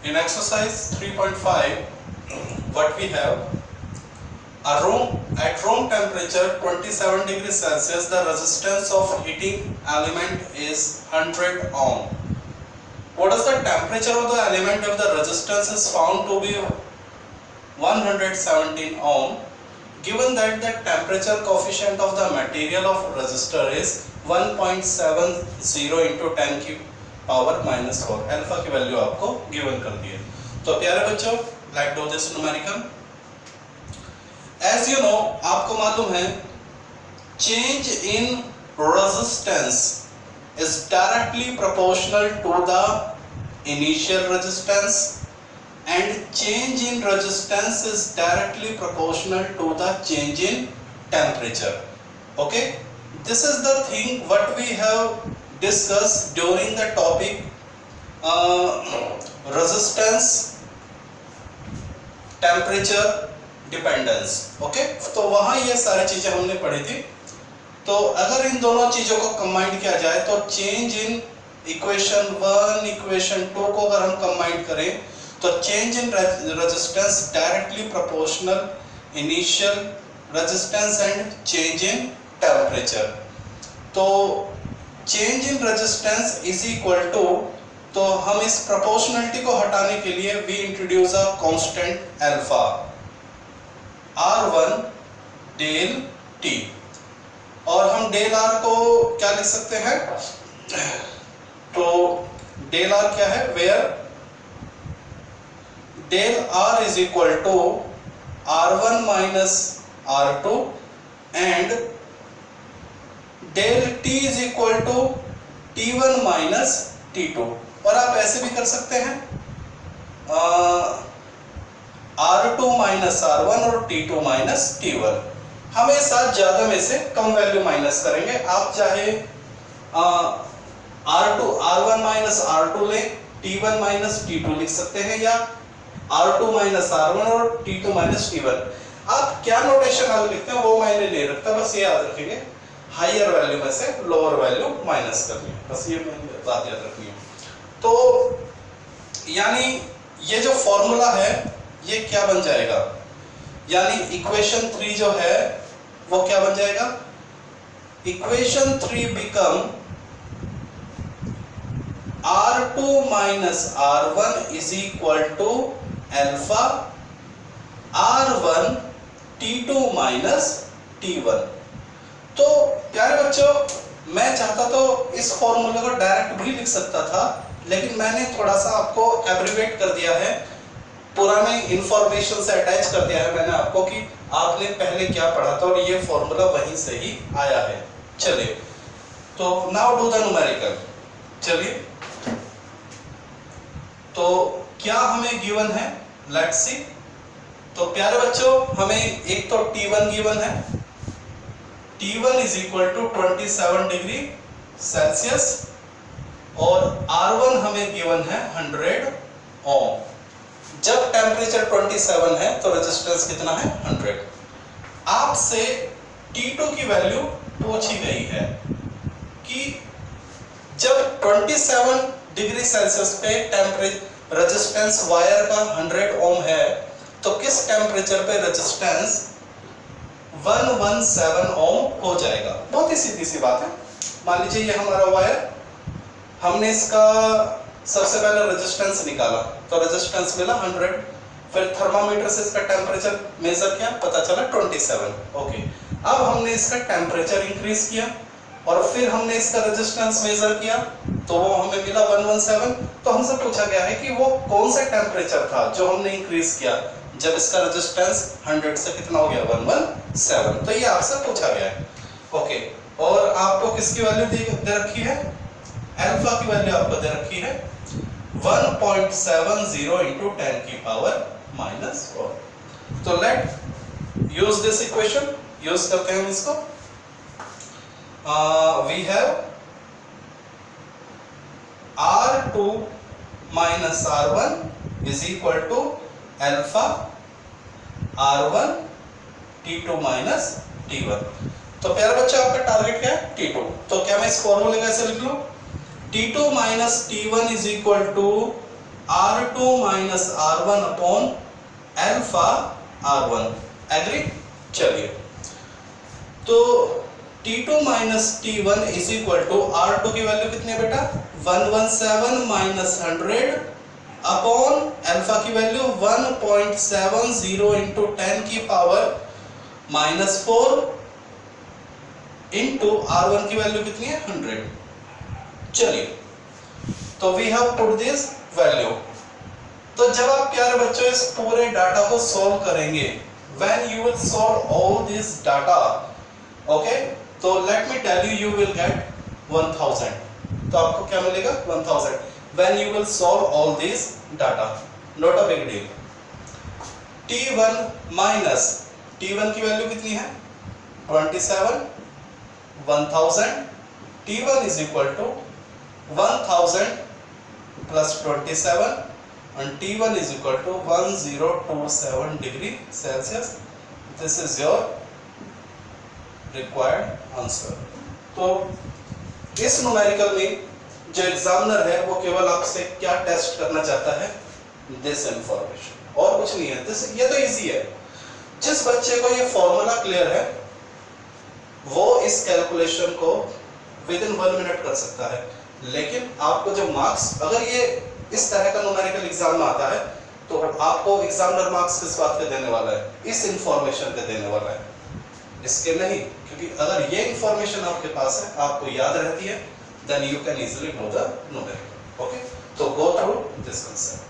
In exercise 3.5, what we have, at room temperature 27 degrees Celsius, the resistance of heating element is 100 ohm. What is the temperature of the element if the resistance is found to be 117 ohm? Given that the temperature coefficient of the material of resistor is 1.70 into 10 की power -4, alpha की value आपको given कर दी है। तो प्यारे बच्चों, let's do this numerical. As you know, आपको मालूम है change in resistance is directly proportional to the initial resistance and change in resistance is directly proportional to the change in temperature. Okay, this is the thing what we have discussed during the topic resistance temperature dependence. Okay, तो वहाँ ये सारी चीजें हमने पढ़ी थी। तो अगर इन दोनों चीजों को कंबाइन किया जाए तो चेंज इन इक्वेशन 1 इक्वेशन 2 को अगर हम कंबाइन करें तो change in resistance directly proportional initial resistance and change in temperature. तो change in resistance is equal to, तो हम इस प्रोपोर्शनलिटी को हटाने के लिए we introduce a constant alpha R1 del T, और हम डेल आर को क्या लिख सकते हैं? तो डेल आर क्या है? वेयर डेल आर is equal to R1 minus R2 and del T is equal to T1 minus T2। और आप ऐसे भी कर सकते हैं R2 माइनस R1 और T2 माइनस T1। हमेशा ज्यादा में से कम वैल्यू माइनस करेंगे। आप चाहे R1 माइनस R2 ले, T1 माइनस T2 लिख सकते हैं, या R2 माइनस R1 और T2 माइनस T1। आप क्या नोटेशन लिखते हैं वो मायने नहीं रखता, बस ये याद रखेंगे हायर वैल्यू में से लोअर वैल्यू माइनस करनी है, बस ये बात याद रखनी है। तो यानी ये जो फॉर्मूला है ये क्या बन जाएगा, यानी इक्वेशन 3 जो है वो क्या बन जाएगा? Equation 3 become R2 minus R1 is equal to alpha R1 T2 minus T1। तो प्यारे बच्चों, मैं चाहता तो इस फॉर्मूले को डायरेक्ट भी लिख सकता था, लेकिन मैंने थोड़ा सा आपको एब्रिविएट कर दिया है, पुराने इंफॉर्मेशन से अटैच कर दिया है मैंने आपको कि आपने पहले क्या पढ़ा था और ये फॉर्मूला वहीं से ही आया है। चलिए, तो नाउ डू द न्यूमेरिकल। चलिए, तो क्या हमें गिवन है, लेट्स सी। तो प्यारे बच्चों, हमें एक तो T1 गिवन है, T1 is equal to 27 degree Celsius, और R1 हमें गिवन है 100 ओम। जब टेम्परेचर 27 है तो रेजिस्टेंस कितना है? 100। आपसे T2 की वैल्यू पूछी गई है कि जब 27 डिग्री सेल्सियस पे टेम्परेचर रेजिस्टेंस वायर का 100 ओम है तो किस टेम्परेचर पे रेजिस्टेंस 117 ओम हो जाएगा? बहुत ही सीधी सी बात है। मान लीजिए ये हमारा वायर, हमने इसका सबसे पहले रेजिस्टेंस निकाला तो रेजिस्टेंस मिला 100, फिर थर्मामीटर से इसका टेम्परेचर मेजर किया, पता चला 27। ओके, अब हमने इसका टेम्परेचर इंक्रीज किया और फिर हमने इसका रेजिस्टेंस मेजर किया तो वो हमें मिला 117। तो हमसे पूछा गया है कि वो कौन सा टेम्परेचर था जो हमने इंक्रीज किया जब इसका रेजिस्टेंस 100 से कितना हो गया? 117। तो ये आपसे पूछा गया है। ओके, और आपको किसकी वैल्यू दे रखी है? अल्फा की वैल्यू आपको दे रखी है 1.70 into 10 की पावर -4। तो let use this equation, use करते हैं हम इसको। We have R2 minus R1 is equal to alpha R1 T2 minus T1। तो प्यारे बच्चों, आपका टारगेट क्या है? T2। तो क्या मैं इस फॉर्मूले को ऐसे लिख लूं? T2 minus T1 is equal to R2 minus R1 upon alpha R1, agree? चलिए, तो T2 minus T1 is equal to R2 की वैल्यू कितनी है बेटा? 117 minus 100 अपॉन अल्फा की वैल्यू 1.70 इंटू 10 की पावर -4 इंटू R1 की वैल्यू कितनी है? 100। चलिए, तो we have put this value. तो जब आप प्यारे बच्चों इस पूरे डाटा को सॉल्व करेंगे, when you will solve all this data, okay, तो let me tell you, you will get 1000। तो आपको क्या मिलेगा? 1000 when you will solve all this data, not a big deal. T1 minus T1 की value कितनी है? 27, 1000, T1 is equal to 1000 plus 27 and T1 is equal to 1027 degree Celsius. This is your required answer. तो इस numerical में जो examiner है वो केवल आपसे क्या टेस्ट करना चाहता है? दिस इंफॉर्मेशन, और कुछ नहीं है। ये तो इजी है। जिस बच्चे को ये फॉर्मूला क्लियर है वो इस कैलकुलेशन को विद इन 1 मिनट कर सकता है। लेकिन आपको जो मार्क्स, अगर ये इस तरह का न्यूमेरिकल एग्जाम में आता है तो आपको एग्जामिनर मार्क्स किस बात पे देने वाला है? इस इंफॉर्मेशन पे देने वाला है, इसके नहीं। क्योंकि अगर ये इंफॉर्मेशन आपके पास है, आपको याद रहती है, then you can easily know the numerical. Okay, so go through this concept.